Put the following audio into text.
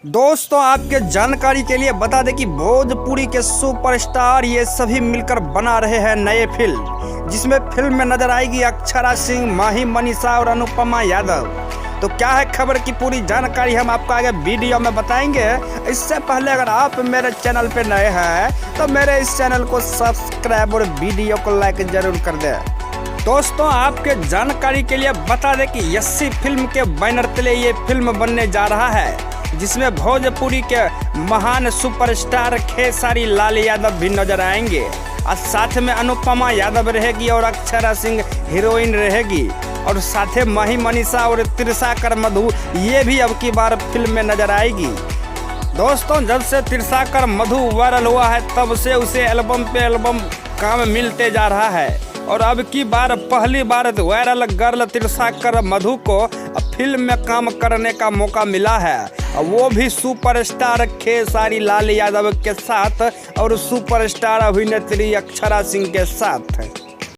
दोस्तों आपके जानकारी के लिए बता दें कि भोजपुरी के सुपरस्टार ये सभी मिलकर बना रहे हैं नए फिल्म, जिसमें फिल्म में नजर आएगी अक्षरा सिंह, माही मनीषा और अनुपमा यादव। तो क्या है खबर की पूरी जानकारी हम आपको आगे वीडियो में बताएंगे। इससे पहले अगर आप मेरे चैनल पे नए हैं तो मेरे इस चैनल को सब्सक्राइब और वीडियो को लाइक जरूर कर दें। दोस्तों आपके जानकारी के लिए बता दें कि यस्सी फिल्म के बैनर तले ये फिल्म बनने जा रहा है, जिसमें भोजपुरी के महान सुपरस्टार खेसारी लाल यादव भी नजर आएंगे और साथ में अनुपमा यादव रहेगी और अक्षरा सिंह हीरोइन रहेगी और साथ में माही मनीषा और त्रिशाकर मधु ये भी अब की बार फिल्म में नजर आएगी। दोस्तों जब से त्रिशाकर मधु वायरल हुआ है तब से उसे एल्बम पे एल्बम काम मिलते जा रहा है और अब की बार पहली बार वायरल गर्ल त्रिशाकर मधु को फिल्म में काम करने का मौका मिला है, वो भी सुपरस्टार खेसारी लाल यादव के साथ और सुपरस्टार अभिनेत्री अक्षरा सिंह के साथ।